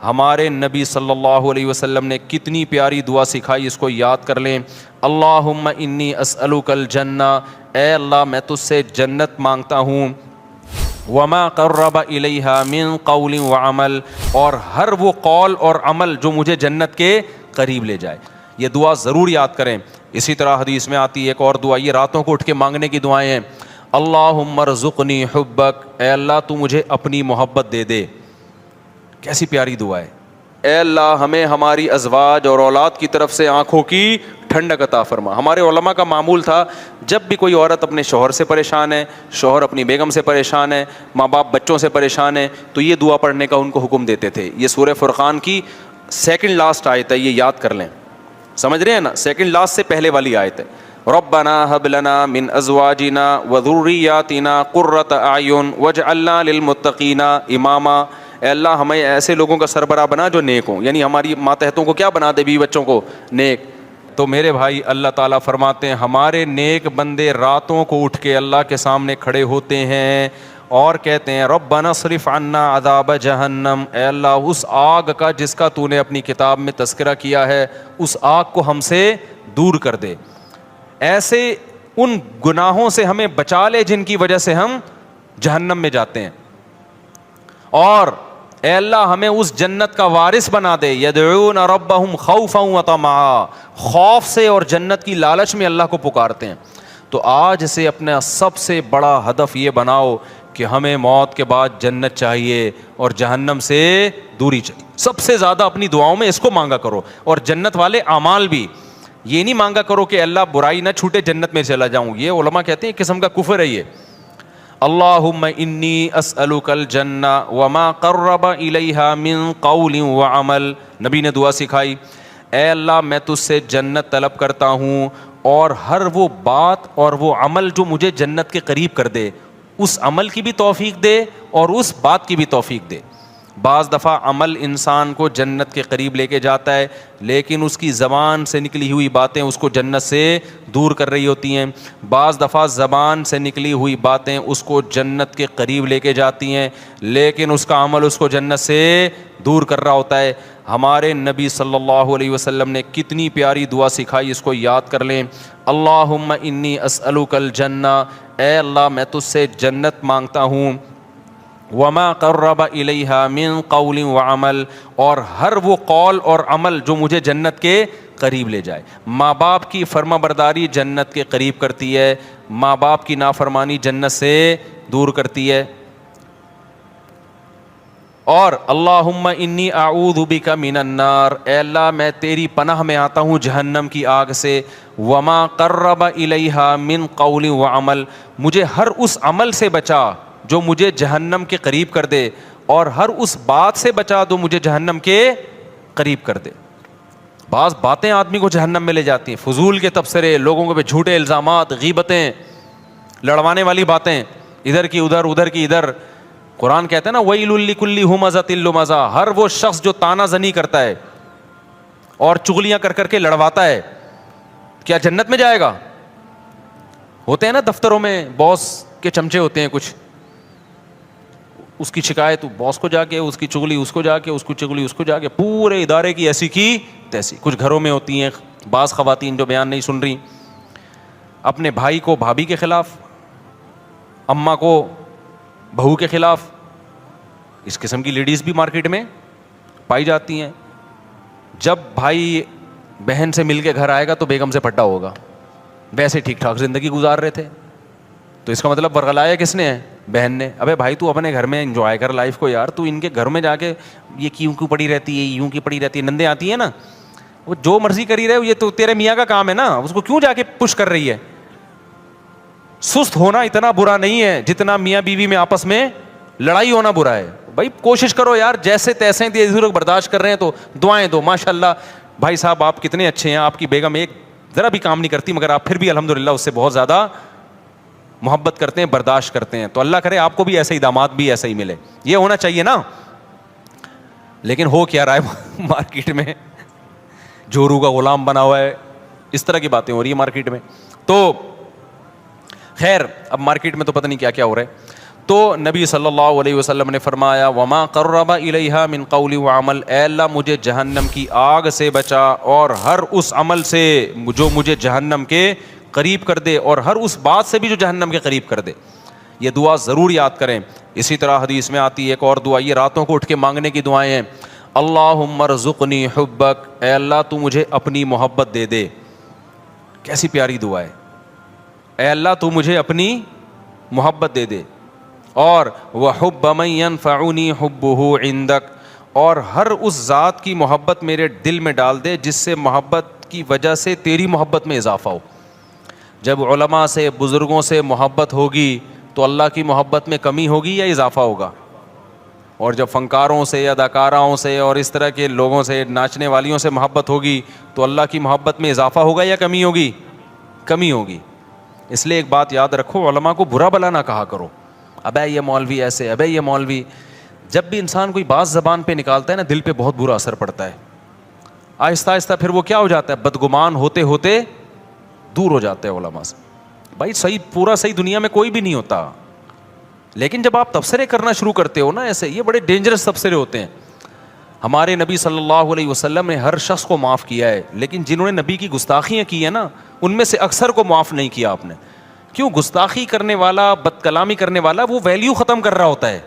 ہمارے نبی صلی اللہ علیہ وسلم نے کتنی پیاری دعا سکھائی، اس کو یاد کر لیں۔ اللہم انی اسألک الجنہ، اے اللہ میں تجھ سے جنت مانگتا ہوں، وما قرب الیہا من قول وعمل، اور ہر وہ قول اور عمل جو مجھے جنت کے قریب لے جائے۔ یہ دعا ضرور یاد کریں۔ اسی طرح حدیث میں آتی ہے ایک اور دعا، یہ راتوں کو اٹھ کے مانگنے کی دعائیں ہیں۔ اللہم ارزقنی حبک، اے اللہ تو مجھے اپنی محبت دے دے۔ کیسی پیاری دعا ہے۔ اے اللہ ہمیں ہماری ازواج اور اولاد کی طرف سے آنکھوں کی ٹھنڈک عطا فرما۔ ہمارے علماء کا معمول تھا جب بھی کوئی عورت اپنے شوہر سے پریشان ہے، شوہر اپنی بیگم سے پریشان ہے، ماں باپ بچوں سے پریشان ہے، تو یہ دعا پڑھنے کا ان کو حکم دیتے تھے۔ یہ سورہ فرقان کی سیکنڈ لاسٹ آیت ہے، یہ یاد کر لیں، سمجھ رہے ہیں نا؟ سیکنڈ لاسٹ سے پہلے والی آیت ہے۔ ربنا هب لنا من ازواجنا وذرياتنا قرۃ اعین واجعلنا للمتقین اماما، اے اللہ ہمیں ایسے لوگوں کا سربراہ بنا جو نیک ہوں، یعنی ہماری ماتحتوں کو کیا بنا دے، بیوی بچوں کو نیک۔ تو میرے بھائی اللہ تعالیٰ فرماتے ہیں ہمارے نیک بندے راتوں کو اٹھ کے اللہ کے سامنے کھڑے ہوتے ہیں اور کہتے ہیں ربنا اصرف عنا عذاب جہنم، اے اللہ اس آگ کا جس کا تو نے اپنی کتاب میں تذکرہ کیا ہے، اس آگ کو ہم سے دور کر دے، ایسے ان گناہوں سے ہمیں بچا لے جن کی وجہ سے ہم جہنم میں جاتے ہیں، اور اے اللہ ہمیں اس جنت کا وارث بنا دے۔ یدعون ربهم خوفا وطمعا، خوف سے اور جنت کی لالچ میں اللہ کو پکارتے ہیں۔ تو آج سے اپنا سب سے بڑا ہدف یہ بناؤ کہ ہمیں موت کے بعد جنت چاہیے اور جہنم سے دوری چاہیے۔ سب سے زیادہ اپنی دعاؤں میں اس کو مانگا کرو، اور جنت والے اعمال بھی۔ یہ نہیں مانگا کرو کہ اللہ برائی نہ چھوٹے جنت میں چلا جاؤں، یہ علماء کہتے ہیں ایک قسم کا کفر ہے یہ۔ اللہم انی اسألک الجنہ وما قرب الیہا من قول وعمل، نبی نے دعا سکھائی، اے اللہ میں تجھ سے جنت طلب کرتا ہوں اور ہر وہ بات اور وہ عمل جو مجھے جنت کے قریب کر دے، اس عمل کی بھی توفیق دے اور اس بات کی بھی توفیق دے۔ بعض دفعہ عمل انسان کو جنت کے قریب لے کے جاتا ہے، لیکن اس کی زبان سے نکلی ہوئی باتیں اس کو جنت سے دور کر رہی ہوتی ہیں۔ بعض دفعہ زبان سے نکلی ہوئی باتیں اس کو جنت کے قریب لے کے جاتی ہیں، لیکن اس کا عمل اس کو جنت سے دور کر رہا ہوتا ہے۔ ہمارے نبی صلی اللہ علیہ وسلم نے کتنی پیاری دعا سکھائی، اس کو یاد کر لیں۔ اللہم انی اسألک الجنہ، اے اللہ میں تجھ سے جنت مانگتا ہوں، وما قرب الیہا من قول وعمل، اور ہر وہ قول اور عمل جو مجھے جنت کے قریب لے جائے۔ ماں باپ کی فرما برداری جنت کے قریب کرتی ہے، ماں باپ کی نافرمانی جنت سے دور کرتی ہے۔ اور اللہم انی اعوذ بک من النار، اے اللہ میں تیری پناہ میں آتا ہوں جہنم کی آگ سے۔ وما قرب الیہا من قول وعمل، مجھے ہر اس عمل سے بچا جو مجھے جہنم کے قریب کر دے، اور ہر اس بات سے بچا دو مجھے جہنم کے قریب کر دے۔ بعض باتیں آدمی کو جہنم میں لے جاتی ہیں، فضول کے تبصرے، لوگوں کے جھوٹے الزامات، غیبتیں، لڑوانے والی باتیں، ادھر کی ادھر ادھر کی ادھر۔ قرآن کہتا ہے نا وَيْلٌ لِكُلِّ ہُمَزَةٍ لُمَزَةٍ، ہر وہ شخص جو تانا زنی کرتا ہے اور چغلیاں کر کر کے لڑواتا ہے، کیا جنت میں جائے گا؟ ہوتے ہیں نا دفتروں میں باس کے چمچے ہوتے ہیں کچھ، اس کی شکایت باس کو جا کے، اس کی چغلی اس کو جا کے، اس کو چغلی اس کو جا کے، پورے ادارے کی ایسی کی تیسی۔ کچھ گھروں میں ہوتی ہیں بعض خواتین جو بیان نہیں سن رہی، اپنے بھائی کو بھابھی کے خلاف، اماں کو بہو کے خلاف۔ اس قسم کی لیڈیز بھی مارکیٹ میں پائی جاتی ہیں۔ جب بھائی بہن سے مل کے گھر آئے گا تو بیگم سے پھٹا ہوگا، ویسے ٹھیک ٹھاک زندگی گزار رہے تھے، تو اس کا مطلب ورغلایا کس نے ہے؟ بہن نے۔ ابے بھائی تو اپنے گھر میں انجوائے کر لائف کو یار، تو ان کے گھر میں جا کے یہ کیوں پڑی رہتی ہے، یوں کی پڑی رہتی ہے، نندیں آتی ہیں نا، وہ جو مرضی کری رہے، یہ تو تیرے میاں کا کام ہے نا، اس کو کیوں جا کے پش کر رہی ہے؟ سست ہونا اتنا برا نہیں ہے جتنا میاں بیوی میں آپس میں لڑائی ہونا برا ہے۔ بھائی کوشش کرو یار، جیسے تیسے لوگ برداشت کر رہے ہیں تو دعائیں دو، ماشاءاللہ بھائی صاحب آپ کتنے اچھے ہیں، آپ کی بیگم ایک ذرا بھی کام نہیں کرتی مگر آپ پھر بھی الحمدللہ اس سے بہت زیادہ محبت کرتے ہیں، برداشت کرتے ہیں، تو اللہ کرے آپ کو بھی ایسے ہی داماد بھی ایسا ہی ملے، یہ ہونا چاہیے نا۔ لیکن ہو کیا رہا ہے مارکیٹ میں، جورو کا غلام بنا ہوا ہے، اس طرح کی باتیں ہو رہی ہیں مارکیٹ میں۔ تو خیر اب مارکیٹ میں تو پتہ نہیں کیا کیا ہو رہا ہے۔ تو نبی صلی اللہ علیہ وسلم نے فرمایا وما قرب الیہا من قول وعمل، اے اللہ مجھے جہنم کی آگ سے بچا اور ہر اس عمل سے جو مجھے جہنم کے قریب کر دے، اور ہر اس بات سے بھی جو جہنم کے قریب کر دے۔ یہ دعا ضرور یاد کریں۔ اسی طرح حدیث میں آتی ہے ایک اور دعا، یہ راتوں کو اٹھ کے مانگنے کی دعائیں ہیں۔ اللہم ارزقنی حبک، اے اللہ تو مجھے اپنی محبت دے دے۔ کیسی پیاری دعا ہے، اے اللہ تو مجھے اپنی محبت دے دے، اور وحب من ينفعنی حبہ عندک، اور ہر اس ذات کی محبت میرے دل میں ڈال دے جس سے محبت کی وجہ سے تیری محبت میں اضافہ ہو۔ جب علماء سے بزرگوں سے محبت ہوگی تو اللہ کی محبت میں کمی ہوگی یا اضافہ ہوگا؟ اور جب فنکاروں سے یا اداکاراؤں سے اور اس طرح کے لوگوں سے، ناچنے والیوں سے محبت ہوگی تو اللہ کی محبت میں اضافہ ہوگا یا کمی ہوگی؟ کمی ہوگی۔ اس لیے ایک بات یاد رکھو، علماء کو برا بلا نہ کہا کرو، ابے یہ مولوی ایسے، ابے یہ مولوی۔ جب بھی انسان کوئی بات زبان پہ نکالتا ہے نا، دل پہ بہت برا اثر پڑتا ہے، آہستہ آہستہ پھر وہ کیا ہو جاتا ہے، بدگمان ہوتے ہوتے دور ہو جاتے ہیں علماء سے۔ بھائی صحیح، پورا صحیح دنیا میں کوئی بھی نہیں ہوتا، لیکن جب آپ تبصرے کرنا شروع کرتے ہو نا ایسے، یہ بڑے ڈینجرس تبصرے ہوتے ہیں۔ ہمارے نبی صلی اللہ علیہ وسلم نے ہر شخص کو معاف کیا ہے، لیکن جنہوں نے نبی کی گستاخیاں کی ہیں نا، ان میں سے اکثر کو معاف نہیں کیا آپ نے۔ کیوں؟ گستاخی کرنے والا، بد کلامی کرنے والا وہ ویلیو ختم کر رہا ہوتا ہے،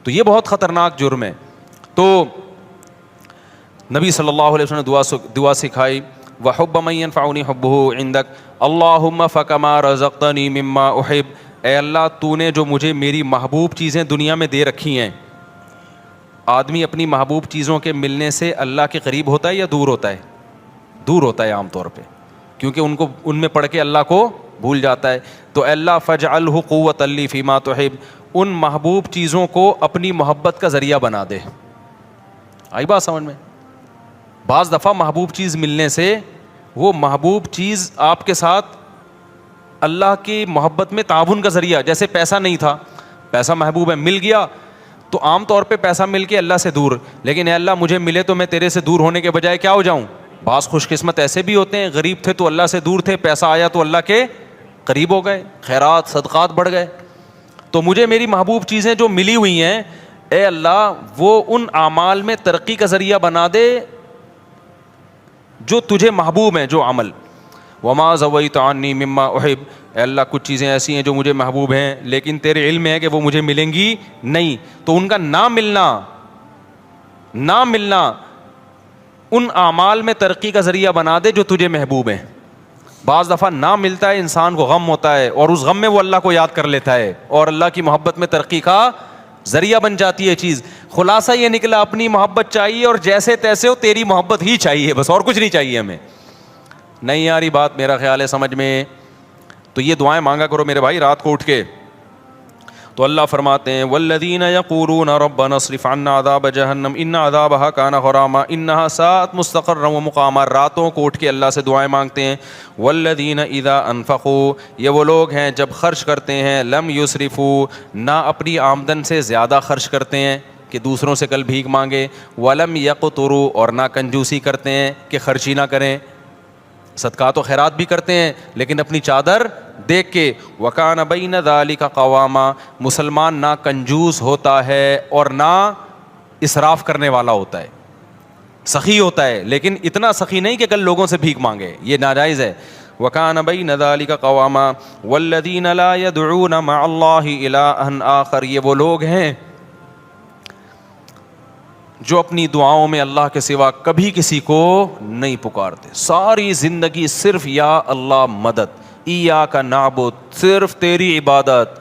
تو یہ بہت خطرناک جرم ہے۔ تو نبی صلی اللہ علیہ وسلم نے دعا سکھائی، وحب من ينفعنی حبہ عندک اللہم فکما رزقتنی مما احب، اے اللہ تو نے جو مجھے میری محبوب چیزیں دنیا میں دے رکھی ہیں۔ آدمی اپنی محبوب چیزوں کے ملنے سے اللہ کے قریب ہوتا ہے یا دور ہوتا ہے؟ دور ہوتا ہے عام طور پہ، کیونکہ ان میں پڑھ کے اللہ کو بھول جاتا ہے۔ تو اے اللہ فاجعلہ قوۃ لی فیما تحب، ان محبوب چیزوں کو اپنی محبت کا ذریعہ بنا دے۔ آئی بات سمجھ میں؟ بعض دفعہ محبوب چیز ملنے سے وہ محبوب چیز آپ کے ساتھ اللہ کی محبت میں تعاون کا ذریعہ، جیسے پیسہ نہیں تھا، پیسہ محبوب ہے، مل گیا تو عام طور پہ پیسہ مل کے اللہ سے دور، لیکن اے اللہ مجھے ملے تو میں تیرے سے دور ہونے کے بجائے کیا ہو جاؤں؟ بعض خوش قسمت ایسے بھی ہوتے ہیں، غریب تھے تو اللہ سے دور تھے، پیسہ آیا تو اللہ کے قریب ہو گئے، خیرات صدقات بڑھ گئے۔ تو مجھے میری محبوب چیزیں جو ملی ہوئی ہیں، اے اللہ وہ ان اعمال میں ترقی کا ذریعہ بنا دے جو تجھے محبوب ہیں، جو عمل۔ وما زویت عنی مما احب، اے اللہ کچھ چیزیں ایسی ہیں جو مجھے محبوب ہیں لیکن تیرے علم میں ہے کہ وہ مجھے ملیں گی نہیں، تو ان کا نہ ملنا ان اعمال میں ترقی کا ذریعہ بنا دے جو تجھے محبوب ہیں۔ بعض دفعہ نہ ملتا ہے، انسان کو غم ہوتا ہے، اور اس غم میں وہ اللہ کو یاد کر لیتا ہے اور اللہ کی محبت میں ترقی کا ذریعہ بن جاتی ہے چیز۔ خلاصہ یہ نکلا، اپنی محبت چاہیے اور جیسے تیسے ہو، تیری محبت ہی چاہیے بس، اور کچھ نہیں چاہیے ہمیں۔ نہیں یاری بات میرا خیال ہے سمجھ میں؟ تو یہ دعائیں مانگا کرو میرے بھائی رات کو اٹھ کے۔ تو اللہ فرماتے ہیں والذین یقولون ربنا اصرف عنا عذاب جہنم ان عذابها کان غراما انها ساءت مستقرا ومقاما، راتوں کو اٹھ کے اللہ سے دعائیں مانگتے ہیں۔ والذین اذا انفقوا، یہ وہ لوگ ہیں جب خرچ کرتے ہیں، لم یسرفوا، نہ اپنی آمدن سے زیادہ خرچ کرتے ہیں کہ دوسروں سے کل بھیک مانگے، ولم یقتروا، اور نہ کنجوسی کرتے ہیں کہ خرچی نہ کریں، صدقات و خیرات بھی کرتے ہیں لیکن اپنی چادر دیکھ کے۔ وکان بین ذالک قواما، مسلمان نہ کنجوس ہوتا ہے اور نہ اسراف کرنے والا ہوتا ہے، سخی ہوتا ہے لیکن اتنا سخی نہیں کہ کل لوگوں سے بھیک مانگے، یہ ناجائز ہے۔ وکان بین ذالک قواما والذین لا یدعون مع اللہ الہا آخر، یہ وہ لوگ ہیں جو اپنی دعاؤں میں اللہ کے سوا کبھی کسی کو نہیں پکارتے، ساری زندگی صرف یا اللہ مدد، ایاک نعبد، صرف تیری عبادت۔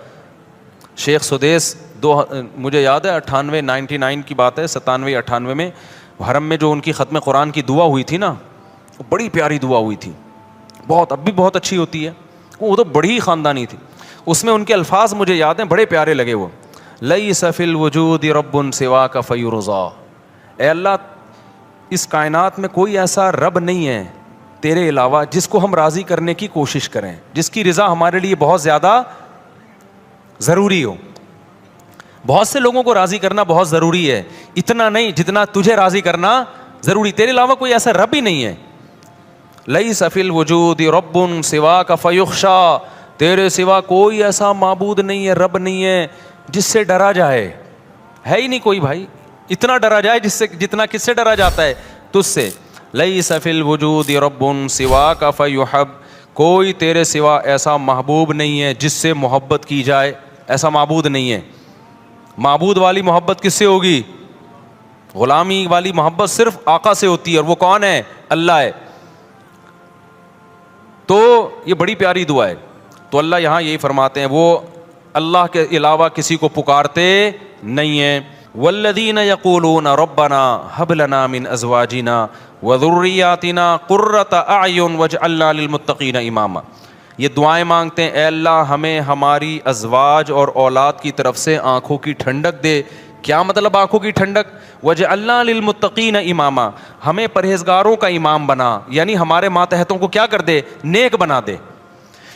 شیخ سدیس مجھے یاد ہے 99 کی بات ہے، 97-98 میں حرم میں جو ان کی ختم قرآن کی دعا ہوئی تھی نا، وہ بڑی پیاری دعا ہوئی تھی، بہت اب بھی بہت اچھی ہوتی ہے، وہ تو بڑی خاندانی تھی۔ اس میں ان کے الفاظ مجھے یاد ہیں، بڑے پیارے لگے وہ، لیس فی الوجود رب سواک فیرضا، اے اللہ اس کائنات میں کوئی ایسا رب نہیں ہے تیرے علاوہ جس کو ہم راضی کرنے کی کوشش کریں، جس کی رضا ہمارے لیے بہت زیادہ ضروری ہو۔ بہت سے لوگوں کو راضی کرنا بہت ضروری ہے، اتنا نہیں جتنا تجھے راضی کرنا ضروری، تیرے علاوہ کوئی ایسا رب ہی نہیں ہے۔ لیس فی الوجود رب سواک فیخشا، تیرے سوا کوئی ایسا معبود نہیں ہے, رب نہیں ہے جس سے ڈرا جائے, ہے ہی نہیں کوئی بھائی اتنا ڈرا جائے جس سے جتنا کس سے ڈرا جاتا ہے, تجھ سے. لیس فی الوجود رب سواک فیحب, کوئی تیرے سوا ایسا محبوب نہیں ہے جس سے محبت کی جائے, ایسا معبود نہیں ہے. معبود والی محبت کس سے ہوگی؟ غلامی والی محبت صرف آقا سے ہوتی ہے, اور وہ کون ہے؟ اللہ ہے. تو یہ بڑی پیاری دعا ہے. تو اللہ یہاں یہی فرماتے ہیں وہ اللہ کے علاوہ کسی کو پکارتے نہیں ہیں. والذین یقولون ربنا ھب لنا من ازواجنا وذریاتنا قرۃ اعین واجعلنا للمتقین اماما. یہ دعائیں مانگتے ہیں, اے اللہ ہمیں ہماری ازواج اور اولاد کی طرف سے آنکھوں کی ٹھنڈک دے. کیا مطلب آنکھوں کی ٹھنڈک؟ وجعلنا للمتقین اماما, ہمیں پرہیزگاروں کا امام بنا, یعنی ہمارے ماتحتوں کو کیا کر دے؟ نیک بنا دے.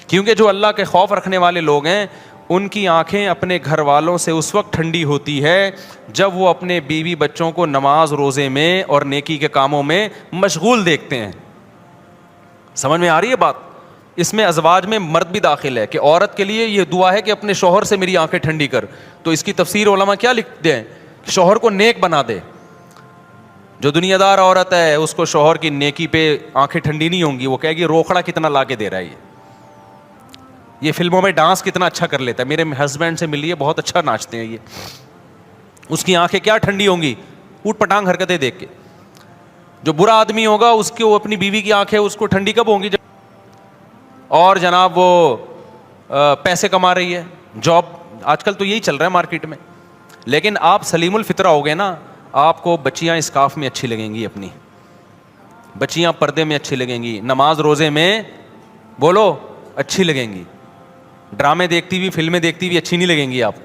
کیونکہ جو اللہ کے خوف رکھنے والے لوگ ہیں ان کی آنکھیں اپنے گھر والوں سے اس وقت ٹھنڈی ہوتی ہے جب وہ اپنے بیوی بچوں کو نماز روزے میں اور نیکی کے کاموں میں مشغول دیکھتے ہیں. سمجھ میں آ رہی ہے بات؟ اس میں ازواج میں مرد بھی داخل ہے کہ عورت کے لیے یہ دعا ہے کہ اپنے شوہر سے میری آنکھیں ٹھنڈی کر. تو اس کی تفسیر علماء کیا لکھتے ہیں کہ شوہر کو نیک بنا دے. جو دنیا دار عورت ہے اس کو شوہر کی نیکی پہ آنکھیں ٹھنڈی نہیں ہوں گی, وہ کہے گی روکھڑا کتنا لا کے دے رہا ہے, یہ فلموں میں ڈانس کتنا اچھا کر لیتا ہے, میرے ہسبینڈ سے ملیے بہت اچھا ناچتے ہیں یہ. اس کی آنکھیں کیا ٹھنڈی ہوں گی؟ اوٹ پٹانگ حرکتیں دیکھ کے. جو برا آدمی ہوگا اس کی اپنی بیوی کی آنکھیں اس کو ٹھنڈی کب ہوں گی؟ اور جناب وہ پیسے کما رہی ہے, جاب, آج کل تو یہی چل رہا ہے مارکیٹ میں. لیکن آپ سلیم الفطرہ ہو گئے نا, آپ کو بچیاں اسکارف میں اچھی لگیں گی, اپنی بچیاں پردے میں اچھی لگیں گی, نماز روزے میں بولو اچھی لگیں گی, ڈرامے دیکھتی ہوئی فلمیں دیکھتی ہوئی اچھی نہیں لگیں گی. آپ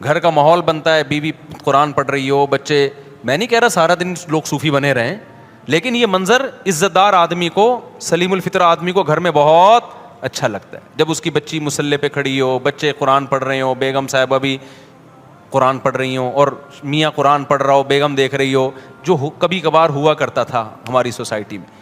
گھر کا ماحول بنتا ہے, بیوی قرآن پڑھ رہی ہو, بچے, میں نہیں کہہ رہا سارا دن لوگ صوفی بنے رہیں, لیکن یہ منظر عزت دار آدمی کو, سلیم الفطرہ آدمی کو گھر میں بہت اچھا لگتا ہے. جب اس کی بچی مصلی پہ کھڑی ہو, بچے قرآن پڑھ رہے ہو, بیگم صاحبہ بھی قرآن پڑھ رہی ہوں, اور میاں قرآن پڑھ رہا ہو, بیگم دیکھ رہی ہو, جو کبھی کبھار ہوا کرتا تھا ہماری سوسائٹی میں.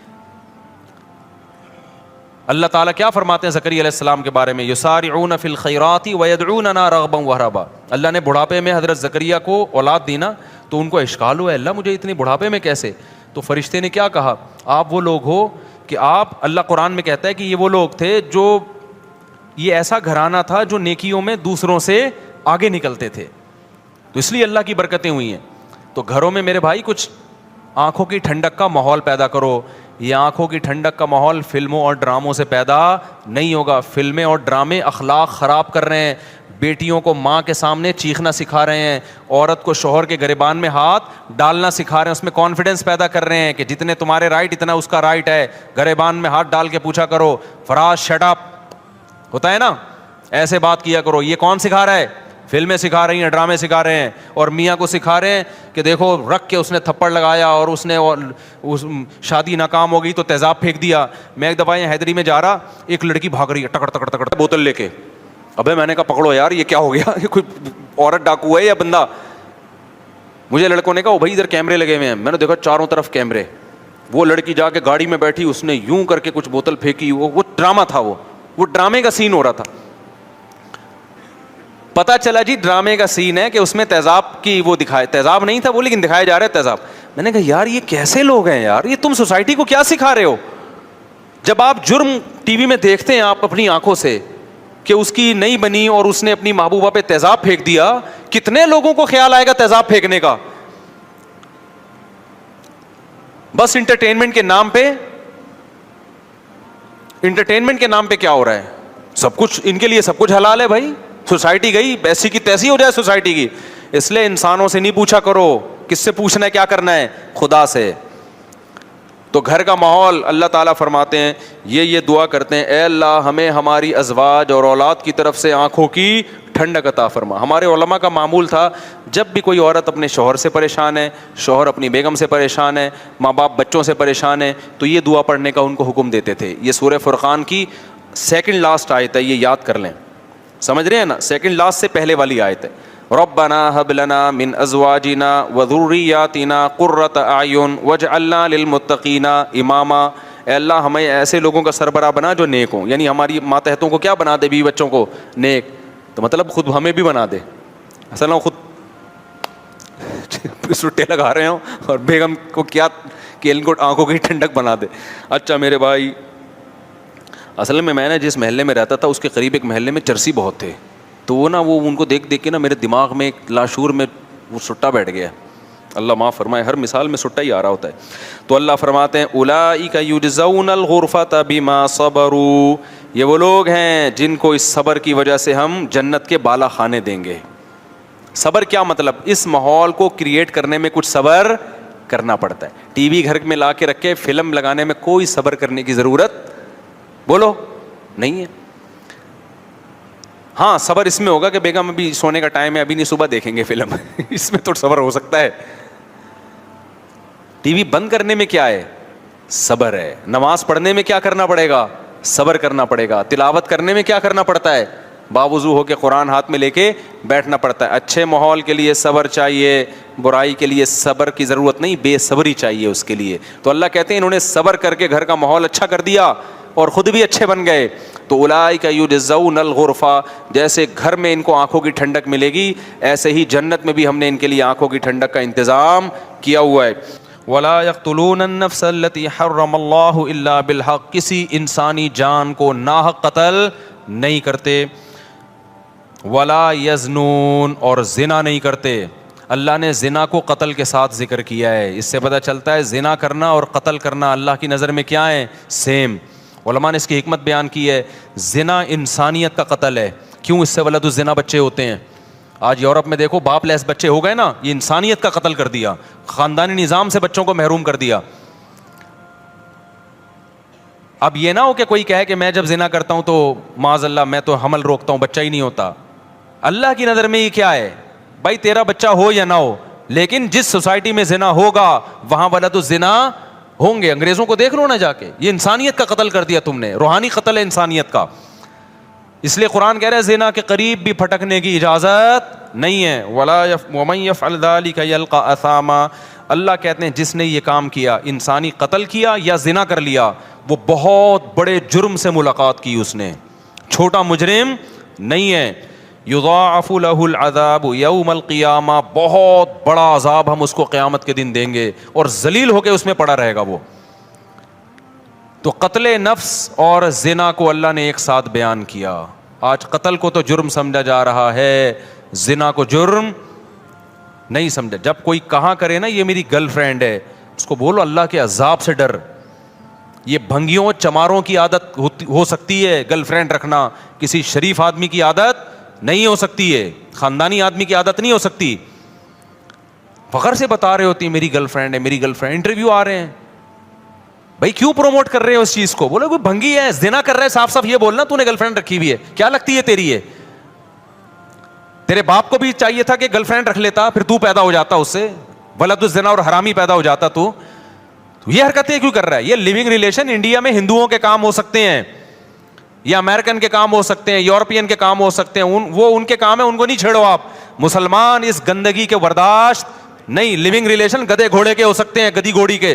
اللہ تعالیٰ کیا فرماتے ہیں زکریا علیہ السلام کے بارے میں؟ یسارعون فی الخیرات ویدعوننا رغبا ورہبا. اللہ نے بڑھاپے میں حضرت زکریا کو اولاد دی نا, تو ان کو اشکال ہوا, اللہ مجھے اتنی بڑھاپے میں کیسے؟ تو فرشتے نے کیا کہا, آپ وہ لوگ ہو کہ آپ, اللہ قرآن میں کہتا ہے کہ یہ وہ لوگ تھے جو, یہ ایسا گھرانہ تھا جو نیکیوں میں دوسروں سے آگے نکلتے تھے, تو اس لیے اللہ کی برکتیں ہوئی ہیں. تو گھروں میں میرے بھائی کچھ آنکھوں کی ٹھنڈک کا ماحول پیدا کرو. یہ آنکھوں کی ٹھنڈک کا ماحول فلموں اور ڈراموں سے پیدا نہیں ہوگا. فلمیں اور ڈرامے اخلاق خراب کر رہے ہیں, بیٹیوں کو ماں کے سامنے چیخنا سکھا رہے ہیں, عورت کو شوہر کے گریبان میں ہاتھ ڈالنا سکھا رہے ہیں, اس میں کانفیڈنس پیدا کر رہے ہیں کہ جتنے تمہارے رائٹ اتنا اس کا رائٹ ہے. گریبان میں ہاتھ ڈال کے پوچھا کرو, فراز شٹ اپ, ہوتا ہے نا, ایسے بات کیا کرو. یہ کون سکھا رہا ہے؟ فلمیں سکھا رہی ہیں, ڈرامے سکھا رہے ہیں, اور میاں کو سکھا رہے ہیں کہ دیکھو رکھ کے اس نے تھپڑ لگایا اور اس نے شادی ناکام ہو گئی تو تیزاب پھینک دیا. میں ایک دفعہ یہاں حیدری میں جا رہا, ایک لڑکی بھاگ رہی ہے ٹکڑ ٹکڑ ٹکڑ بوتل لے کے. ابے میں نے کہا پکڑو یار, یہ کیا ہو گیا, یہ کوئی عورت ڈاکو ہے یا بندہ؟ مجھے لڑکوں نے کہا بھائی ادھر کیمرے لگے ہوئے ہیں. میں نے دیکھا چاروں طرف کیمرے. وہ لڑکی جا کے گاڑی میں بیٹھی, اس نے یوں کر کے کچھ بوتل پھینکی. وہ ڈرامہ تھا, وہ ڈرامے کا سین ہو رہا تھا. پتا چلا جی ڈرامے کا سین ہے کہ اس میں تیزاب کی وہ دکھائے, تیزاب نہیں تھا وہ لیکن دکھایا جا رہا ہے تیزاب. میں نے کہا یار یہ کیسے لوگ ہیں یار, یہ تم سوسائٹی کو کیا سکھا رہے ہو؟ جب آپ جرم ٹی وی میں دیکھتے ہیں آپ اپنی آنکھوں سے کہ اس کی نہیں بنی اور اس نے اپنی محبوبہ پہ تیزاب پھینک دیا, کتنے لوگوں کو خیال آئے گا تیزاب پھینکنے کا؟ بس انٹرٹینمنٹ کے نام پہ, انٹرٹینمنٹ کے نام پہ کیا ہو رہا ہے؟ سب کچھ ان کے لیے سب کچھ حلال ہے بھائی. سوسائٹی گئی ایسی کی تیسی ہو جائے سوسائٹی کی. اس لیے انسانوں سے نہیں پوچھا کرو, کس سے پوچھنا ہے, کیا کرنا ہے؟ خدا سے. تو گھر کا ماحول اللہ تعالیٰ فرماتے ہیں, یہ دعا کرتے ہیں, اے اللہ ہمیں ہماری ازواج اور اولاد کی طرف سے آنکھوں کی ٹھنڈک عطا فرما. ہمارے علماء کا معمول تھا جب بھی کوئی عورت اپنے شوہر سے پریشان ہے, شوہر اپنی بیگم سے پریشان ہے, ماں باپ بچوں سے پریشان ہے, تو یہ دعا پڑھنے کا ان کو حکم دیتے تھے. یہ سورہ فرقان کی سیکنڈ لاسٹ آیت ہے, یہ یاد کر لیں. سمجھ رہے ہیں نا, سیکنڈ لاسٹ سے پہلے والی آیت ہے. ربنا هب لنا من ازواجنا وذرياتنا قرة اعین واجعلنا للمتقین اماما. اے اللہ ہمیں ایسے لوگوں کا سربراہ بنا جو نیک ہوں, یعنی ہماری ماتحتوں کو کیا بنا دے, بیوی بچوں کو نیک, تو مطلب خود ہمیں بھی بنا دے. اصل خود سٹے لگا رہے ہوں اور بیگم کو کیا کہ ان کو آنکھوں کی ٹھنڈک بنا دے. اچھا میرے بھائی, اصل میں نے جس محلے میں رہتا تھا اس کے قریب ایک محلے میں چرسی بہت تھے, تو وہ ان کو دیکھ کے میرے دماغ میں ایک لاشعور میں وہ سٹا بیٹھ گیا. اللہ معاف فرمائے, ہر مثال میں سٹا ہی آ رہا ہوتا ہے. تو اللہ فرماتے ہیں اولئک یجزون الغرفۃ بما صبروا, یہ وہ لوگ ہیں جن کو اس صبر کی وجہ سے ہم جنت کے بالا خانے دیں گے. صبر کیا مطلب؟ اس ماحول کو کریٹ کرنے میں کچھ صبر کرنا پڑتا ہے. ٹی وی گھر میں لا کے رکھے, فلم لگانے میں کوئی صبر کرنے کی ضرورت بولو نہیں ہے. ہاں صبر اس میں ہوگا کہ بیگم ابھی سونے کا ٹائم ہے, ابھی نہیں, صبح دیکھیں گے فلم, اس میں تو صبر ہو سکتا ہے. ٹی وی بند کرنے میں کیا ہے؟ صبر ہے. نماز پڑھنے میں کیا کرنا پڑے گا؟ صبر کرنا پڑے گا. تلاوت کرنے میں کیا کرنا پڑتا ہے؟ باوضو ہو کے قرآن ہاتھ میں لے کے بیٹھنا پڑتا ہے. اچھے ماحول کے لیے صبر چاہیے, برائی کے لیے صبر کی ضرورت نہیں, بے صبری چاہیے اس کے لیے. تو اللہ کہتے ہیں انہوں نے صبر کر کے گھر کا ماحول اچھا کر دیا اور خود بھی اچھے بن گئے. تو اولئک یجزون الغرفہ, جیسے گھر میں ان کو آنکھوں کی ٹھنڈک ملے گی, ایسے ہی جنت میں بھی ہم نے ان کے لیے آنکھوں کی ٹھنڈک کا انتظام کیا ہوا ہے. ولا يقتلون النفس التي حرم الله الا بالحق, کسی انسانی جان کو ناحق قتل نہیں کرتے. ولا یزنون, اور زنا نہیں کرتے. اللہ نے زنا کو قتل کے ساتھ ذکر کیا ہے. اس سے پتہ چلتا ہے زنا کرنا اور قتل کرنا اللہ کی نظر میں کیا ہے؟ سیم. علماء نے اس کی حکمت بیان کی ہے. زنا انسانیت کا قتل ہے. کیوں؟ اس سے ولد الزنا بچے ہوتے ہیں. آج یورپ میں دیکھو باپ لیس بچے ہو گئے نا, یہ انسانیت کا قتل کر دیا, خاندانی نظام سے بچوں کو محروم کر دیا. اب یہ نہ ہو کہ کوئی کہے کہ میں جب زنا کرتا ہوں تو معاذ اللہ میں تو حمل روکتا ہوں, بچہ ہی نہیں ہوتا. اللہ کی نظر میں یہ کیا ہے بھائی؟ تیرا بچہ ہو یا نہ ہو, لیکن جس سوسائٹی میں زنا ہوگا وہاں ولد الزنا ہوں گے. انگریزوں کو دیکھ لو نا جا کے, یہ انسانیت کا قتل کر دیا تم نے, روحانی قتل ہے انسانیت کا. اس لیے قرآن کہہ رہا ہے زنا کے قریب بھی پھٹکنے کی اجازت نہیں ہے. ومن یفعل ذلک یلقى اثاما, اللہ کہتے ہیں جس نے یہ کام کیا, انسانی قتل کیا یا زنا کر لیا, وہ بہت بڑے جرم سے ملاقات کی اس نے, چھوٹا مجرم نہیں ہے. یضاعف له العذاب یوم القیامہ, بہت بڑا عذاب ہم اس کو قیامت کے دن دیں گے اور ذلیل ہو کے اس میں پڑا رہے گا وہ. تو قتل نفس اور زنا کو اللہ نے ایک ساتھ بیان کیا. آج قتل کو تو جرم سمجھا جا رہا ہے, زنا کو جرم نہیں سمجھا. جب کوئی کہاں کرے نا یہ میری گرل فرینڈ ہے, اس کو بولو اللہ کے عذاب سے ڈر. یہ بھنگیوں چماروں کی عادت ہو سکتی ہے گرل فرینڈ رکھنا, کسی شریف آدمی کی عادت نہیں ہو سکتی ہے, خاندانی آدمی کی عادت نہیں ہو سکتی. فخر سے بتا رہے ہوتی میری گرل فرینڈ ہے, میری گرل فرینڈ. انٹرویو آ رہے ہیں, بھائی کیوں پروموٹ کر رہے ہو اس چیز کو؟ بولے کوئی بھنگی ہے, زنا کر رہا ہے, صاف صاف یہ بولنا تو نے گرل فرینڈ رکھی ہوئی ہے, کیا لگتی ہے تیری؟ ہے تیرے باپ کو بھی چاہیے تھا کہ گرل فرینڈ رکھ لیتا, پھر تو پیدا ہو جاتا اس سے ولد الزنا اور حرامی پیدا ہو جاتا. تو یہ حرکتیں کیوں کر رہا ہے؟ یہ لیونگ ریلیشن انڈیا میں ہندوؤں کے کام ہو سکتے ہیں, یا امریکن کے کام ہو سکتے ہیں, یورپین کے کام ہو سکتے ہیں, وہ ان کے کام ہے, ان کو نہیں چھیڑو آپ. مسلمان اس گندگی کے برداشت نہیں. لیونگ ریلیشن گدے گھوڑے کے ہو سکتے ہیں, گدی گھوڑی کے,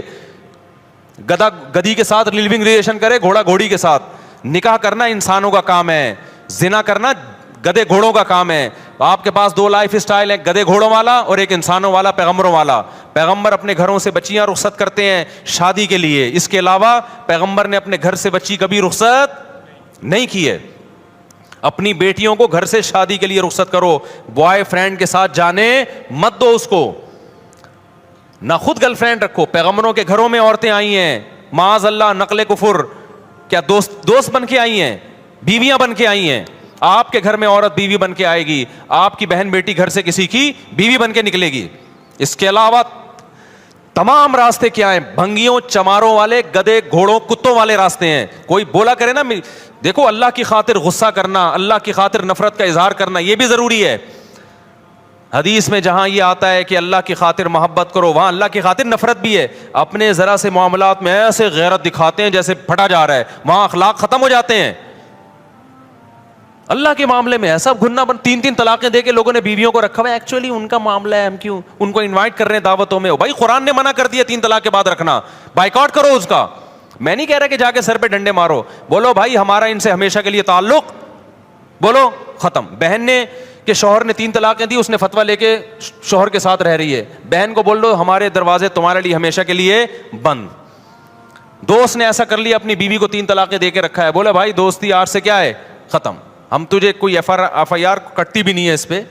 گدھا گدی کے ساتھ لیونگ ریلیشن کرے, گھوڑا گھوڑی کے ساتھ. نکاح کرنا انسانوں کا کام ہے, زنا کرنا گدے گھوڑوں کا کام ہے. آپ کے پاس دو لائف اسٹائل ہے, گدے گھوڑوں والا اور ایک انسانوں والا, پیغمبروں والا. پیغمبر اپنے گھروں سے بچیاں رخصت کرتے ہیں شادی کے لیے, اس کے علاوہ پیغمبر نے اپنے گھر سے بچی کبھی رخصت نہیں کی ہے. اپنی بیٹیوں کو گھر سے شادی کے لیے رخصت کرو, بوائے فرینڈ کے ساتھ جانے مت دو اس کو, نہ خود گرل فرینڈ رکھو. پیغمبروں کے گھروں میں عورتیں آئی ہیں معاذ اللہ نقل کفر, کیا دوست بن کے آئی ہیں, بیویاں بن کے آئی ہیں. آپ کے گھر میں عورت بیوی بن کے آئے گی, آپ کی بہن بیٹی گھر سے کسی کی بیوی بن کے نکلے گی. اس کے علاوہ تمام راستے کیا ہیں؟ بھنگیوں چماروں والے, گدے گھوڑوں کتوں والے راستے ہیں. کوئی بولا کرے نا, دیکھو اللہ کی خاطر غصہ کرنا, اللہ کی خاطر نفرت کا اظہار کرنا یہ بھی ضروری ہے. حدیث میں جہاں یہ آتا ہے کہ اللہ کی خاطر محبت کرو, وہاں اللہ کی خاطر نفرت بھی ہے. اپنے ذرا سے معاملات میں ایسے غیرت دکھاتے ہیں جیسے پھٹا جا رہا ہے, وہاں اخلاق ختم ہو جاتے ہیں. اللہ کے معاملے میں ایسا گھننا بن, 3 طلاقیں دے کے لوگوں نے بیویوں کو رکھا ہوا ہے. ایکچولی ان کا معاملہ ہے, ہم کیوں ان کو انوائٹ کر رہے ہیں دعوتوں میں؟ بھائی قرآن نے منع کر دیا 3 طلاق کے بعد رکھنا, بائیکاٹ کرو اس کا. میں نہیں کہہ رہا کہ جا کے سر پہ ڈنڈے مارو, بولو بھائی ہمارا ان سے ہمیشہ کے لیے تعلق, بولو ختم. بہن نے کہ شوہر نے 3 طلاقیں دی, اس نے فتویٰ لے کے شوہر کے ساتھ رہ رہی ہے, بہن کو بول دو ہمارے دروازے تمہارے لیے ہمیشہ کے لیے بند. دوست نے ایسا کر لیا اپنی بیوی کو 3 طلاقیں دے کے رکھا ہے, بولا بھائی دوستی آج سے کیا ہے ختم, ہم تجھے کوئی ایف آئی آر کٹتی بھی نہیں ہے اس پہ,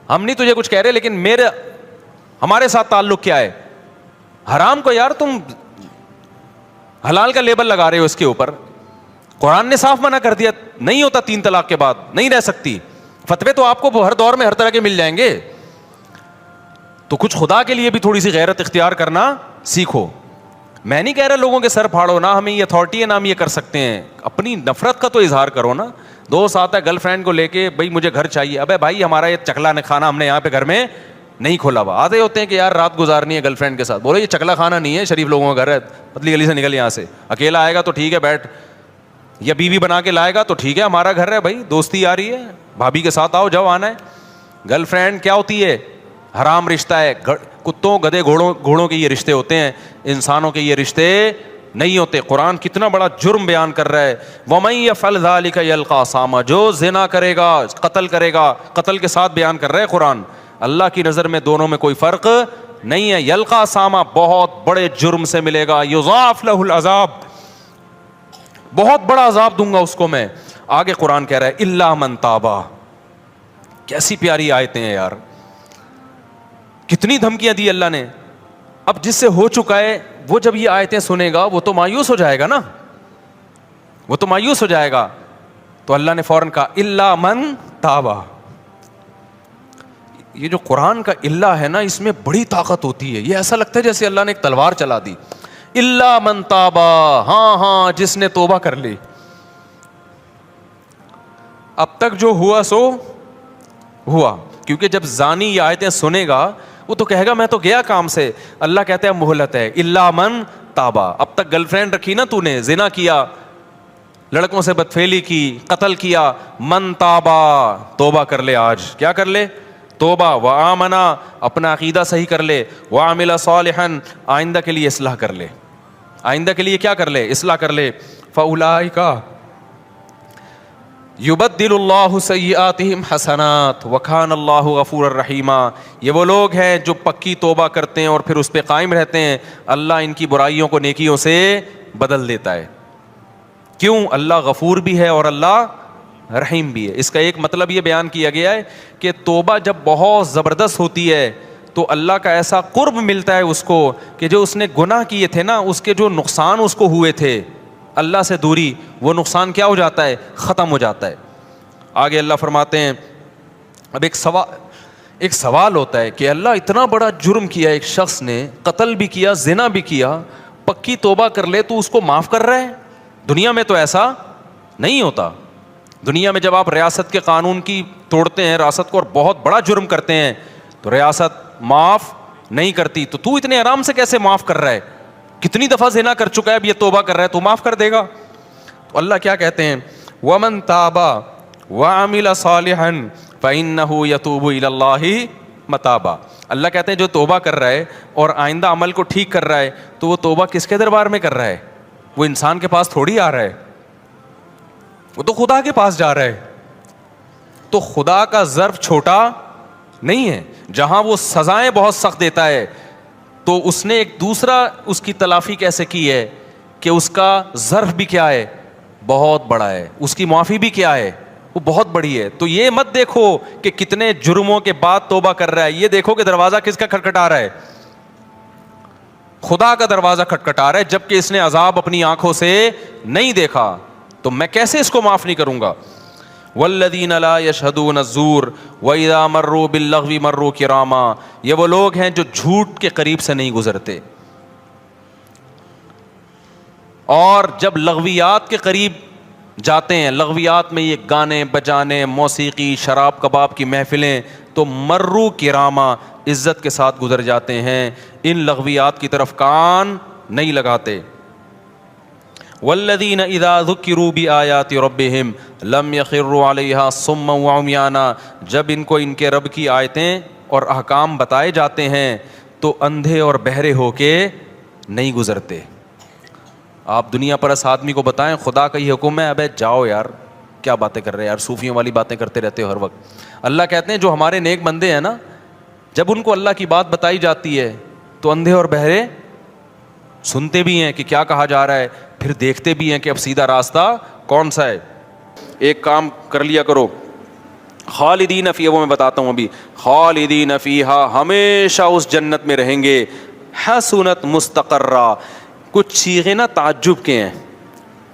ہم نہیں تجھے کچھ کہہ رہے, لیکن ہمارے ساتھ تعلق کیا ہے. حرام کو یار تم حلال کا لیبل لگا رہے ہو اس کے اوپر. قرآن نے صاف منع کر دیا, نہیں ہوتا 3 طلاق کے بعد, نہیں رہ سکتی. فتوے تو آپ کو ہر دور میں ہر طرح کے مل جائیں گے, تو کچھ خدا کے لیے بھی تھوڑی سی غیرت اختیار کرنا سیکھو. میں نہیں کہہ رہا لوگوں کے سر پھاڑو, نہ ہمیں یہ اتھارٹی ہے نہ ہم یہ کر سکتے ہیں, اپنی نفرت کا تو اظہار کرو نا. دوست آتا ہے گرل فرینڈ کو لے کے, بھائی مجھے گھر چاہیے, ابے بھائی ہمارا یہ چکلا کھانا ہم نے یہاں پہ گھر میں نہیں کھولا ہوا. آتے ہوتے ہیں کہ یار رات گزارنی ہے گرل فرینڈ کے ساتھ, بولو یہ چکلا کھانا نہیں ہے, شریف لوگوں کا گھر ہے, پتلی گلی سے نکل یہاں سے. اکیلا آئے گا تو ٹھیک ہے بیٹھ, یا بیوی بنا کے لائے گا تو ٹھیک ہے ہمارا گھر ہے بھائی, دوستی آ رہی ہے بھابھی کے ساتھ آؤ جاؤ آنا ہے. گرل فرینڈ کیا ہوتی ہے, حرام رشتہ ہے. کتوں گدھے گھوڑوں کے یہ رشتے ہوتے ہیں, انسانوں کے یہ رشتے نہیں ہوتے. قرآن کتنا بڑا جرم بیان کر رہا ہے, وَمَن يَفْعَلْ ذَلِكَ يَلْقَىٰ أَثَامًا, جو زنا کرے گا قتل کرے گا, قتل کے ساتھ بیان کر رہا ہے قرآن. اللہ کی نظر میں دونوں میں کوئی فرق نہیں ہے. یلقا ساما, بہت بڑے جرم سے ملے گا. یضاعف لہ العذاب, بہت بڑا عذاب دوں گا اس کو میں. آگے قرآن کہہ رہا ہے الا من تابا. کیسی پیاری آیتیں ہیں یار, کتنی دھمکیاں دی اللہ نے. اب جس سے ہو چکا ہے وہ جب یہ آیتیں سنے گا وہ تو مایوس ہو جائے گا نا, وہ تو مایوس ہو جائے گا. تو اللہ نے فوراً کہا الا من تابا. یہ جو قرآن کا اللہ ہے نا, اس میں بڑی طاقت ہوتی ہے. یہ ایسا لگتا ہے جیسے اللہ نے ایک تلوار چلا دی. الا من تابا, ہاں جس نے توبہ کر لی. اب تک جو ہوا سو ہوا, کیونکہ جب زانی یہ آیتیں سنے گا وہ تو کہے گا میں تو گیا کام سے. اللہ کہتے ہیں مہلت ہے, الا من تابا. اب تک گرل فرینڈ رکھی نا تو نے, زنا کیا, لڑکوں سے بدفعلی کی, قتل کیا, من تابا, توبہ کر لے. آج کیا کر لے, توبہ. وآمنا, اپنا عقیدہ صحیح کر لے. وعمل صالحا, آئندہ کے لیے اصلاح کر لے, آئندہ کے لیے کیا کر لے, اصلاح کر لے. فاولئک یبدل اللہ سیئاتہم حسنات وکان اللہ غفورا رحیما. یہ وہ لوگ ہیں جو پکی توبہ کرتے ہیں اور پھر اس پہ قائم رہتے ہیں, اللہ ان کی برائیوں کو نیکیوں سے بدل دیتا ہے. کیوں, اللہ غفور بھی ہے اور اللہ رحیم بھی ہے. اس کا ایک مطلب یہ بیان کیا گیا ہے کہ توبہ جب بہت زبردست ہوتی ہے تو اللہ کا ایسا قرب ملتا ہے اس کو کہ جو اس نے گناہ کیے تھے نا, اس کے جو نقصان اس کو ہوئے تھے, اللہ سے دوری, وہ نقصان کیا ہو جاتا ہے, ختم ہو جاتا ہے. آگے اللہ فرماتے ہیں, اب ایک سوال ہوتا ہے کہ اللہ اتنا بڑا جرم کیا ایک شخص نے, قتل بھی کیا, زنا بھی کیا, پکی توبہ کر لے تو اس کو معاف کر رہا ہے. دنیا میں تو ایسا نہیں ہوتا. دنیا میں جب آپ ریاست کے قانون کی توڑتے ہیں, ریاست کو, اور بہت بڑا جرم کرتے ہیں تو ریاست معاف نہیں کرتی. تو اتنے آرام سے کیسے معاف کر رہا ہے, کتنی دفعہ زنا کر چکا ہے, اب یہ توبہ کر رہا ہے تو معاف کر دے گا. تو اللہ کیا کہتے ہیں, وَمَن تَابَ وَعَمِلَ صَالِحًا فَإِنَّهُ يَتُوبُ إِلَى اللَّهِ مَتَابًا. اللہ کہتے ہیں جو توبہ کر رہا ہے اور آئندہ عمل کو ٹھیک کر رہا ہے تو وہ توبہ کس کے دربار میں کر رہا ہے, وہ انسان کے پاس تھوڑی آ رہا ہے, وہ تو خدا کے پاس جا رہا ہے. تو خدا کا ظرف چھوٹا نہیں ہے. جہاں وہ سزائیں بہت سخت دیتا ہے تو اس نے ایک دوسرا اس کی تلافی کیسے کی ہے کہ اس کا ظرف بھی کیا ہے, بہت بڑا ہے, اس کی معافی بھی کیا ہے, وہ بہت بڑی ہے. تو یہ مت دیکھو کہ کتنے جرموں کے بعد توبہ کر رہا ہے, یہ دیکھو کہ دروازہ کس کا کھٹکھٹا رہا ہے, خدا کا دروازہ کھٹکھٹا رہا ہے, جبکہ اس نے عذاب اپنی آنکھوں سے نہیں دیکھا. تو میں کیسے اس کو معاف نہیں کروں گا. والذین لا یشہدون الزور واذا مروا باللغو مروا کراما. یہ وہ لوگ ہیں جو جھوٹ کے قریب سے نہیں گزرتے, اور جب لغویات کے قریب جاتے ہیں, لغویات میں یہ گانے بجانے, موسیقی, شراب کباب کی محفلیں, تو مروا کراما, عزت کے ساتھ گزر جاتے ہیں, ان لغویات کی طرف کان نہیں لگاتے. والذین اذا ذکروا بآیات ربہم لم یخروا علیہا صما وعمیانا. جب ان کو ان کے رب کی آیتیں اور احکام بتائے جاتے ہیں تو اندھے اور بہرے ہو کے نہیں گزرتے. آپ دنیا پرست آدمی کو بتائیں خدا کا یہ حکم ہے، ابے جاؤ یار، کیا باتیں کر رہے ہیں یار، صوفیوں والی باتیں کرتے رہتے ہو ہر وقت۔ اللہ کہتے ہیں جو ہمارے نیک بندے ہیں نا، جب ان کو اللہ کی بات بتائی جاتی ہے تو اندھے اور بہرے سنتے بھی ہیں کہ کیا کہا جا رہا ہے، پھر دیکھتے بھی ہیں کہ اب سیدھا راستہ کون سا ہے۔ ایک کام کر لیا کرو، خالدین فیہا، وہ میں بتاتا ہوں ابھی، خالدین فیہا، ہمیشہ اس جنت میں رہیں گے، حسنت مستقرہ، کچھ صیغے نا تعجب کے ہیں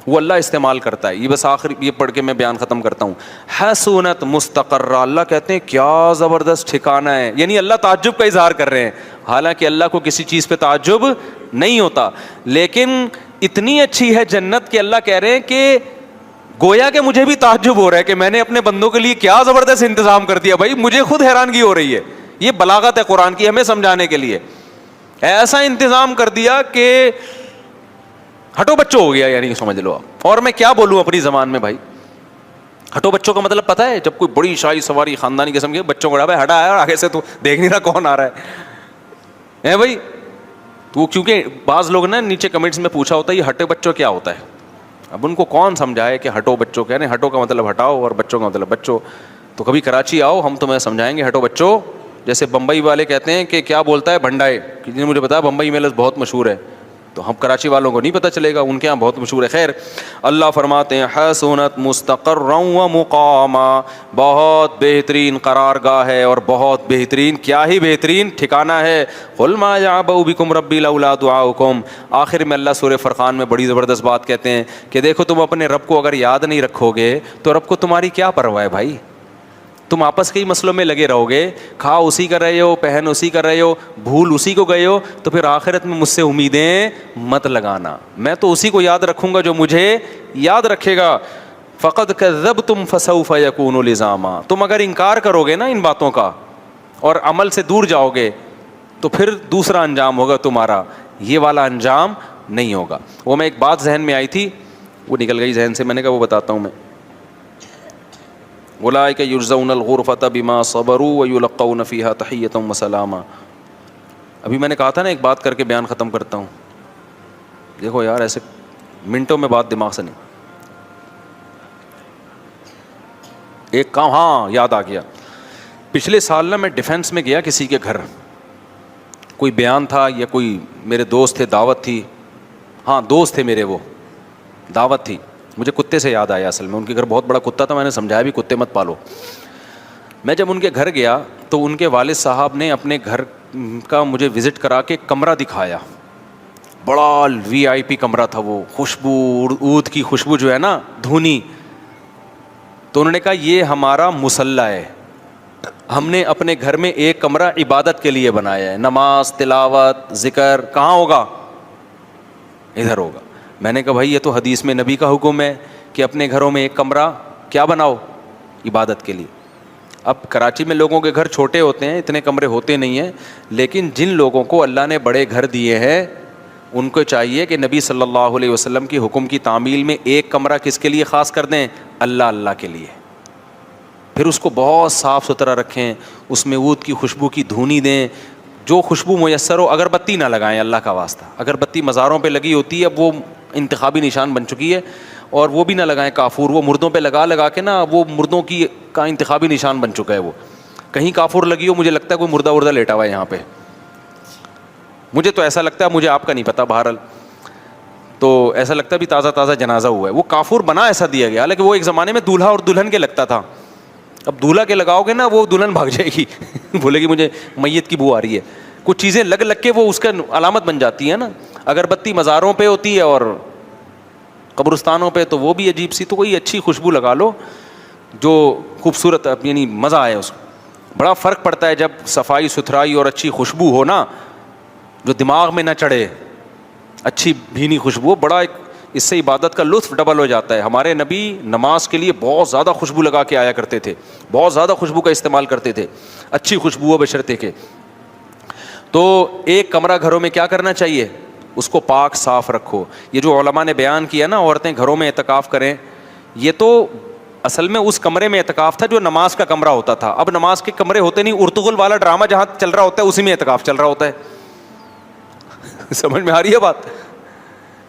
وہ اللہ استعمال کرتا ہے، یہ بس آخر یہ پڑھ کے میں بیان ختم کرتا ہوں۔ حسنت مستقرہ، اللہ کہتے ہیں کیا زبردست ٹھکانہ ہے، یعنی اللہ تعجب کا اظہار کر رہے ہیں، حالانکہ اللہ کو کسی چیز پہ تعجب نہیں ہوتا، لیکن اتنی اچھی ہے جنت کہ اللہ کہہ رہے ہیں کہ گویا کہ مجھے بھی تعجب ہو رہا ہے کہ میں نے اپنے بندوں کے لیے کیا زبردست انتظام کر دیا، بھائی مجھے خود حیرانگی ہو رہی ہے۔ یہ بلاغت ہے قرآن کی ہمیں سمجھانے کے لیے، ایسا انتظام کر دیا کہ ہٹو بچوں ہو گیا، یعنی سمجھ لو آپ۔ اور میں کیا بولوں اپنی زبان میں بھائی، ہٹو بچوں کا مطلب پتہ ہے، جب کوئی بڑی شاہی سواری خاندانی قسم کے بچوں کو بھائی ہٹا ہے اور آگے سے تو دیکھ نہیں رہا کون آ رہا ہے بھائی تو، کیونکہ بعض لوگ نے نیچے کمنٹس میں پوچھا ہوتا ہے یہ ہٹے بچوں کیا ہوتا ہے، اب ان کو کون سمجھائے کہ ہٹو بچوں کہہ رہے ہیں، ہٹو کا مطلب ہٹاؤ اور بچوں کا مطلب بچوں، تو کبھی کراچی آؤ ہم تمہیں سمجھائیں گے ہٹو بچوں۔ جیسے بمبئی والے کہتے ہیں کہ کیا بولتا ہے بھنڈائے، کسی نے مجھے بتایا بمبئی میں لفظ بہت مشہور ہے، تو ہم کراچی والوں کو نہیں پتہ چلے گا، ان کے یہاں بہت مشہور ہے۔ خیر، اللہ فرماتے ہیں حسنت مستقرا و مقاما، بہت بہترین قرار گاہ ہے اور بہت بہترین، کیا ہی بہترین ٹھکانہ ہے۔ قل ما یعبأ بکم ربی لولا دعاؤکم، آخر میں اللہ سورہ فرقان میں بڑی زبردست بات کہتے ہیں کہ دیکھو تم اپنے رب کو اگر یاد نہیں رکھو گے تو رب کو تمہاری کیا پرواہ ہے بھائی، تم آپس کے ہی مسئلوں میں لگے رہو گے، کھا اسی کر رہے ہو، پہن اسی کر رہے ہو، بھول اسی کو گئے ہو، تو پھر آخرت میں مجھ سے امیدیں مت لگانا، میں تو اسی کو یاد رکھوں گا جو مجھے یاد رکھے گا۔ فقد کذبتم فسوف یکون لزاما، تم اگر انکار کرو گے نا ان باتوں کا اور عمل سے دور جاؤ گے تو پھر دوسرا انجام ہوگا تمہارا، یہ والا انجام نہیں ہوگا۔ وہ میں ایک بات ذہن میں آئی تھی، وہ نکل گئی ذہن سے، میں نے کہا وہ بتاتا ہوں میں۔ اولئک یجزون الغرفۃ بما صبروا ویلقون فیہا تحیۃ وسلاما۔ ابھی میں نے کہا تھا نا ایک بات کر کے بیان ختم کرتا ہوں، دیکھو یار ایسے منٹوں میں بات دماغ سے نہیں، ایک کام ہاں یاد آ گیا، پچھلے سال نا میں ڈیفینس میں گیا کسی کے گھر، کوئی بیان تھا یا کوئی میرے دوست تھے، دعوت تھی، ہاں دوست تھے میرے، وہ دعوت تھی، مجھے کتے سے یاد آیا، اصل میں ان کے گھر بہت بڑا کتا تھا، میں نے سمجھایا بھی کتے مت پالو۔ میں جب ان کے گھر گیا تو ان کے والد صاحب نے اپنے گھر کا مجھے وزٹ کرا کے کمرہ دکھایا، بڑا وی آئی پی کمرہ تھا، وہ خوشبو، عود کی خوشبو جو ہے نا دھونی، تو انہوں نے کہا یہ ہمارا مصلی ہے، ہم نے اپنے گھر میں ایک کمرہ عبادت کے لیے بنایا ہے، نماز، تلاوت، ذکر کہاں ہوگا، ادھر ہوگا۔ میں نے کہا بھائی یہ تو حدیث میں نبی کا حکم ہے کہ اپنے گھروں میں ایک کمرہ کیا بناؤ، عبادت کے لیے۔ اب کراچی میں لوگوں کے گھر چھوٹے ہوتے ہیں، اتنے کمرے ہوتے نہیں ہیں، لیکن جن لوگوں کو اللہ نے بڑے گھر دیے ہیں ان کو چاہیے کہ نبی صلی اللہ علیہ وسلم کی حکم کی تعمیل میں ایک کمرہ کس کے لیے خاص کر دیں، اللہ کے لیے، پھر اس کو بہت صاف ستھرا رکھیں، اس میں عود کی خوشبو کی دھونی دیں، جو خوشبو میسر ہو، اگربتی نہ لگائیں اللہ کا واسطہ، اگربتی مزاروں پہ لگی ہوتی ہے، اب وہ انتخابی نشان بن چکی ہے، اور وہ بھی نہ لگائیں، کافور وہ مردوں پہ لگا کے نا، وہ مردوں کی کا انتخابی نشان بن چکا ہے، وہ کہیں کافور لگی ہو، مجھے لگتا ہے کوئی مردہ لیٹا ہوا ہے یہاں پہ، مجھے تو ایسا لگتا ہے، مجھے آپ کا نہیں پتا، بہرحال تو ایسا لگتا ہے بھی تازہ جنازہ ہوا ہے، وہ کافور بنا ایسا دیا گیا، حالانکہ وہ ایک زمانے میں دولہا اور دلہن کے لگتا تھا، اب دولہا کے لگاؤ گے نا وہ دلہن بھاگ جائے گی بولے گی مجھے میت کی بو آ رہی ہے، کچھ چیزیں لگ کے وہ اس کا علامت بن جاتی ہے نا، اگربتی مزاروں پہ ہوتی ہے اور قبرستانوں پہ تو وہ بھی عجیب سی، تو کوئی اچھی خوشبو لگا لو جو خوبصورت، یعنی مزہ آئے اس کو، بڑا فرق پڑتا ہے جب صفائی ستھرائی اور اچھی خوشبو ہو نا، جو دماغ میں نہ چڑھے، اچھی بھینی خوشبو، بڑا ایک اس سے عبادت کا لطف ڈبل ہو جاتا ہے۔ ہمارے نبی نماز کے لیے بہت زیادہ خوشبو لگا کے آیا کرتے تھے، بہت زیادہ خوشبو کا استعمال کرتے تھے، اچھی خوشبو بشرطے کے۔ تو ایک کمرہ گھروں میں کیا کرنا چاہیے، اس کو پاک صاف رکھو۔ یہ جو علماء نے بیان کیا نا عورتیں گھروں میں اعتکاف کریں، یہ تو اصل میں اس کمرے میں اعتکاف تھا جو نماز کا کمرہ ہوتا تھا، اب نماز کے کمرے ہوتے نہیں، ارطغرل والا ڈرامہ جہاں چل رہا ہوتا ہے اسی میں اعتکاف چل رہا ہوتا ہے سمجھ میں آ رہی ہے بات؟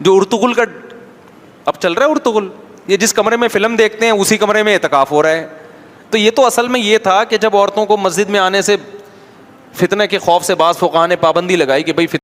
جو ارطغرل کا اب چل رہا ہے، ارطغرل یہ جس کمرے میں فلم دیکھتے ہیں اسی کمرے میں اعتکاف ہو رہا ہے. تو یہ تو اصل میں یہ تھا کہ جب عورتوں کو مسجد میں آنے سے فتنہ کے خوف سے بعض فقہاء نے پابندی لگائی کہ بھائی